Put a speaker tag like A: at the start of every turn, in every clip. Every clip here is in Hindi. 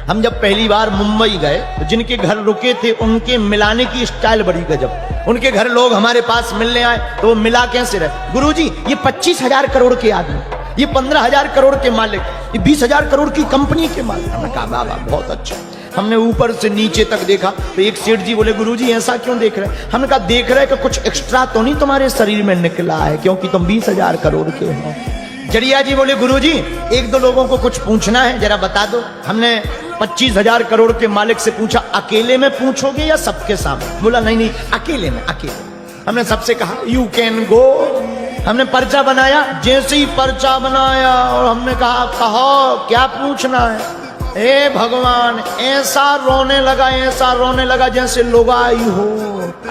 A: हम जब पहली बार मुंबई गए तो जिनके घर रुके थे उनके मिलाने की स्टाइल बड़ी गजब। उनके घर लोग हमारे पास मिलने आए तो वो मिला कैसे रहे। गुरुजी ये 25,000 करोड़ के आदमी, ये 15,000 करोड़ के मालिक, ये 20,000 करोड़ की कंपनी के मालिक। हमने कहा बाबा बहुत अच्छा। हमने ऊपर से नीचे तक देखा तो एक सेठ जी बोले गुरुजी ऐसा क्यों देख रहे हैं। हमने कहा देख रहे कि कुछ एक्स्ट्रा तो नहीं तुम्हारे शरीर में निकला है क्योंकि तुम 20,000 करोड़ के हो। जरिया जी बोले गुरुजी एक दो लोगों को कुछ पूछना है जरा बता दो। हमने 25,000 करोड़ के मालिक से पूछा अकेले में पूछोगे या सबके सामने। बोला नहीं अकेले में अकेले। हमने सबसे कहा यू कैन गो। हमने पर्चा बनाया, जैसे ही पर्चा बनाया और हमने कहा कहो क्या पूछना है। ए भगवान ऐसा रोने लगा जैसे लुगाई हो।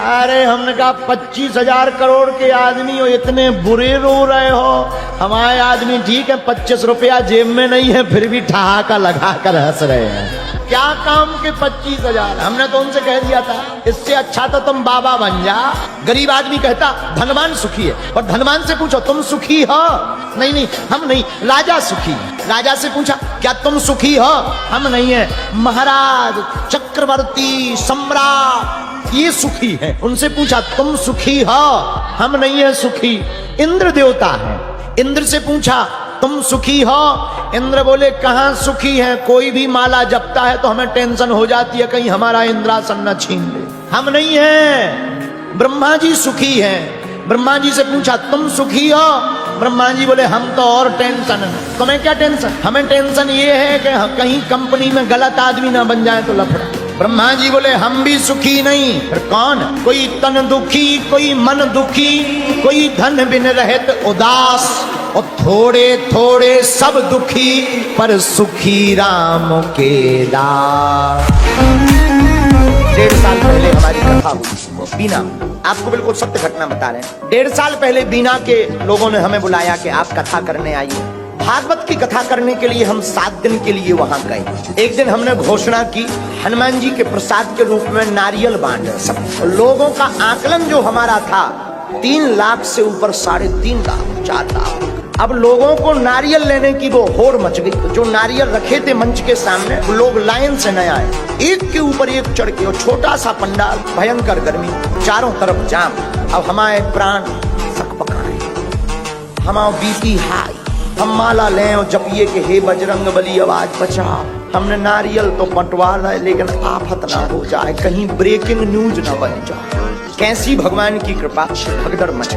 A: अरे हमने कहा 25,000 करोड़ के आदमी हो, इतने बुरे रो रहे हो। हमारे आदमी ठीक है 25 रुपया जेब में नहीं है फिर भी ठहाका लगा कर हंस रहे हैं। क्या काम के 25,000। हमने तो उनसे कह दिया था इससे अच्छा तो तुम बाबा बन जा। गरीब आदमी कहता धनवान सुखी है, और धनवान से पूछो तुम सुखी हो। नहीं हम नहीं, राजा सुखी। राजा से पूछा क्या तुम सुखी हो। हम नहीं है, महाराज चक्रवर्ती सम्राट ये सुखी है। उनसे पूछा तुम सुखी हो। हम नहीं है सुखी। इंद्र देवता है, इंद्र से पूछा तुम सुखी हो। इंद्र बोले कहां सुखी है, कोई भी माला जपता है तो हमें टेंशन हो जाती है कहीं हमारा इंद्रासन न छीन ले। हम नहीं है। ब्रह्मा जी सुखी हैं। ब्रह्मा जी से पूछा तुम सुखी हो। ब्रह्मा जी बोले हम तो और टेंशन है। तुम्हें क्या टेंशन। हमें टेंशन ये है कि कहीं कंपनी में गलत आदमी ना बन जाए तो लफड़ा। ब्रह्मा जी बोले हम भी सुखी नहीं। फिर कौन। कोई तन दुखी, कोई मन दुखी, कोई धन बिन रहत उदास, और थोड़े थोड़े सब दुखी पर सुखी राम के दास। 1.5 साल पहले हमारी कथा हुई बीना। आपको बिल्कुल सत्य घटना बता रहे हैं। 1.5 साल पहले बीना के लोगों ने हमें बुलाया कि आप कथा करने आइए। भागवत की कथा करने के लिए हम 7 दिन के लिए वहां गए। एक दिन हमने घोषणा की हनुमान जी के प्रसाद के रूप में नारियल बांटे। सब लोगों का आकलन जो हमारा था 3 लाख से ऊपर 3.5 लाख 4 लाख। अब लोगों को नारियल लेने की वो होड़ मच गई। जो नारियल रखे थे मंच के सामने लोग लाइन से न आए, एक के ऊपर एक चढ़ के। और छोटा सा पंडाल, भयंकर गर्मी, चारों तरफ जाम। अब हमारे प्राण सकपकाए, हमारा बीपी हाई। हम माला लें और जपिए के हे बजरंग बली आवाज बचा। हमने नारियल तो बंटवा रहे लेकिन आफत ना हो जाए, कहीं ब्रेकिंग न्यूज ना बन जाए। कैसी भगवान की कृपा। भगदड़ मची,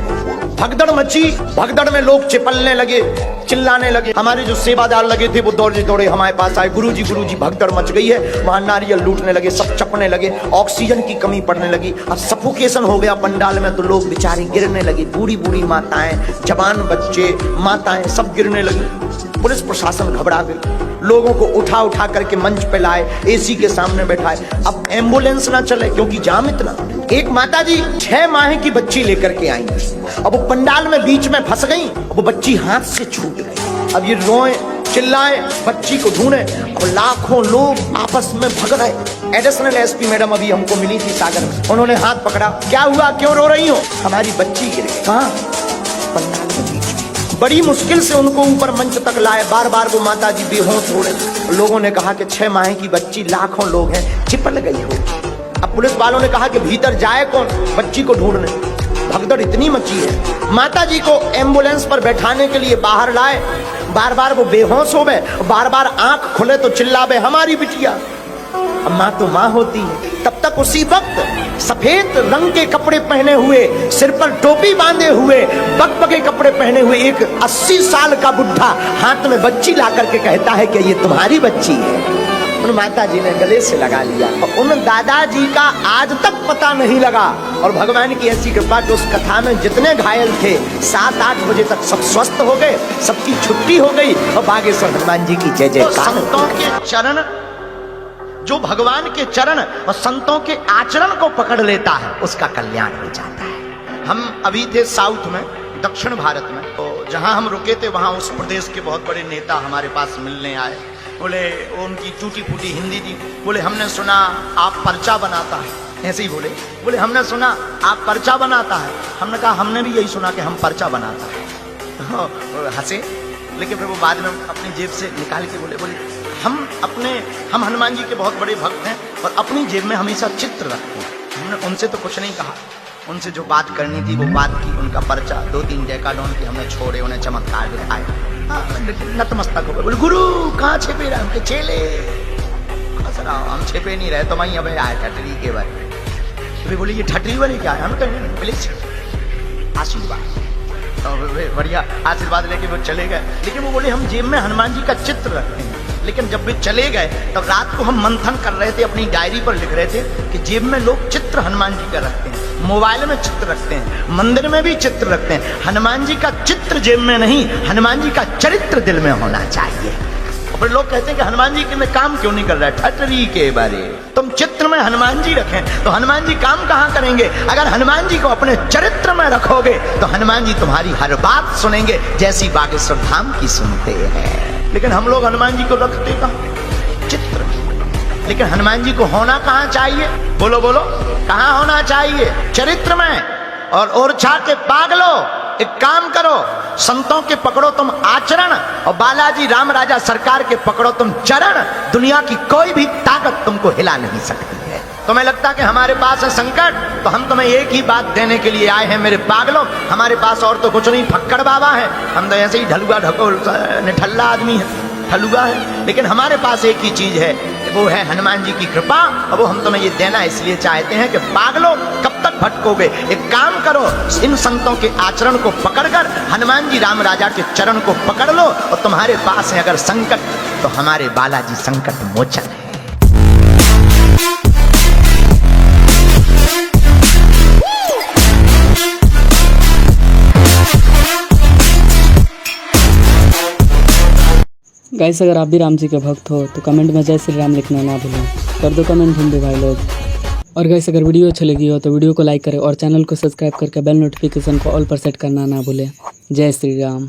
A: भगदड़ मची। भगदड़ में लोग चिपलने लगे, चिल्लाने लगे। हमारे जो सेवादार लगे थे वो दौड़े दौड़े हमारे पास आए। गुरुजी भगदड़ मच गई है। वहां नारियल लूटने लगे, सब चपने लगे। ऑक्सीजन की कमी पड़ने लगी। अब सफोकेशन हो गया पंडाल में तो लोग बेचारे गिरने लगे। बूढ़ी बूढ़ी माताएं, जवान बच्चे, माताएं सब गिरने लगी। पुलिस प्रशासन घबरा गई। लोगों को उठा उठा करके मंच पे लाए, एसी के सामने बैठाए। अब एम्बुलेंस ना चले क्योंकि जाम इतना। एक माता जी 6 माह की बच्ची लेकर के आई। अब वो पंडाल में बीच में फंस गई। वो बच्ची हाथ से छूट गई। अब ये रोए चिल्लाए, बच्ची को ढूंढे। और लाखों लोग आपस में भग रहे। एडिशनल एसपी मैडम अभी हमको मिली थी सागर में। उन्होंने हाथ पकड़ा, क्या हुआ, क्यों रो रही हो। हमारी बच्ची गिर गई। कहाँ। पंडाल में बीच में। बड़ी मुश्किल से उनको ऊपर मंच तक लाए। बार बार वो माता जी बेहोश हो रहे। लोगों ने कहा कि 6 माह की बच्ची, लाखों लोग हैं, चिपल गई हो। अब पुलिस वालों ने कहा कि भीतर जाए कौन बच्ची को ढूंढने। भगदड़ इतनी मची है। माता जी को एम्बुलेंस पर बैठाने के लिए बाहर लाए। बार बार वो बेहोश हो गए। बार बार आंख खुले तो चिल्लावे हमारी बिटिया। अब माँ तो माँ होती है। तब तक उसी वक्त सफेद रंग के कपड़े पहने हुए, सिर पर टोपी बांधे हुए, बकबके कपड़े पहने हुए एक 80 साल का बुढ़ा हाथ में बच्ची ला करके कहता है कि ये तुम्हारी बच्ची है। उन माता जी ने गले से लगा लिया। और उन दादाजी का आज तक पता नहीं लगा। और भगवान की ऐसी कृपा कि उस कथा में जितने घायल थे 7-8 बजे तक सब स्वस्थ हो गए, सबकी छुट्टी हो गई। और बागेश्वर हनुमान जी की जय जयकार। संतों के चरण, जो भगवान के चरण और संतों के आचरण को पकड़ लेता है उसका कल्याण हो जाता है। हम अभी थे साउथ में, दक्षिण भारत में। तो जहां हम रुके थे वहां उस प्रदेश के बहुत बड़े नेता हमारे पास मिलने आए। बोले उनकी टूटी फूटी हिंदी थी। बोले हमने सुना आप पर्चा बनाता है। ऐसे ही बोले हमने सुना आप पर्चा बनाता है। हमने कहा हमने भी यही सुना कि हम पर्चा बनाता है। हंसे, लेकिन फिर वो बाद में अपनी जेब से निकाल के बोले हम हनुमान जी के बहुत बड़े भक्त हैं और अपनी जेब में हमेशा चित्र रखते हैं। हमने उनसे तो कुछ नहीं कहा, उनसे जो बात करनी थी वो बात की, उनका पर्चा 2-3 डेकाडोन के हमने छोड़े, उन्हें चमत्कार दिखाए। नतमस्तक हो गए, बोले गुरु कहाँ छिपे रहे? हमके चेले हम छिपे नहीं रहे, तो वहीं अब आए ठटरी के बारे। तो बोले ये ठटरी वाले क्या है? हम कहें प्लीज आशीर्वाद, तो बढ़िया आशीर्वाद लेके वो चले गए। लेकिन वो बोले हम जेब में हनुमान जी का चित्र रखते हैं। लेकिन जब वे चले गए तब रात को हम मंथन कर रहे थे, अपनी डायरी पर लिख रहे थे कि जेब में लोग चित्र हनुमान जी का रखते हैं, मोबाइल में चित्र रखते हैं, मंदिर में भी चित्र रखते हैं। हनुमान जी का चित्र जेब में नहीं, हनुमान जी का चरित्र दिल में होना चाहिए। और लोग कहते हैं कि हनुमान जी के में काम क्यों नहीं कर रहा है? ठटरी के बारे। तुम चित्र में हनुमान जी रखें तो हनुमान जी काम कहां करेंगे? अगर हनुमान जी को अपने चरित्र में रखोगे तो हनुमान जी तुम्हारी हर बात सुनेंगे, जैसी बागेश्वर धाम की सुनते हैं। लेकिन हम लोग हनुमान जी को रखते कहां? चित्र। लेकिन हनुमान जी को होना कहां चाहिए? बोलो बोलो, कहां होना चाहिए? चरित्र में। और ओरछा के पागलो, एक काम करो, संतों के पकड़ो तुम आचरण और बालाजी राम राजा सरकार के पकड़ो तुम चरण। दुनिया की कोई भी ताकत तुमको हिला नहीं सकती है। तुम्हें लगता कि हमारे पास है संकट, तो हम तुम्हें एक ही बात देने के लिए आए हैं मेरे पागलों। हमारे पास और तो कुछ नहीं, फक्कड़ बाबा है, हम तो ऐसे ही ढलुआ ढकोल निठल्ला आदमी है, ठलुआ है। लेकिन हमारे पास एक ही चीज है, वो है हनुमान जी की कृपा। और वो हम तुम्हें ये देना इसलिए चाहते हैं कि पागलों कब तक भटकोगे? एक काम करो, इन संतों के आचरण को पकड़कर हनुमान जी राम राजा के चरण को पकड़ लो। और तुम्हारे पास है अगर संकट, तो हमारे बालाजी संकट मोचन है।
B: गाइस, अगर आप भी राम जी के भक्त हो तो कमेंट में जय श्री राम लिखना ना भूलें। कर दो कमेंट हिंदी भाई लोग। और गाइस, अगर वीडियो अच्छी लगी हो तो वीडियो को लाइक करें और चैनल को सब्सक्राइब करके बेल नोटिफिकेशन को ऑल पर सेट करना ना भूलें। जय श्री राम।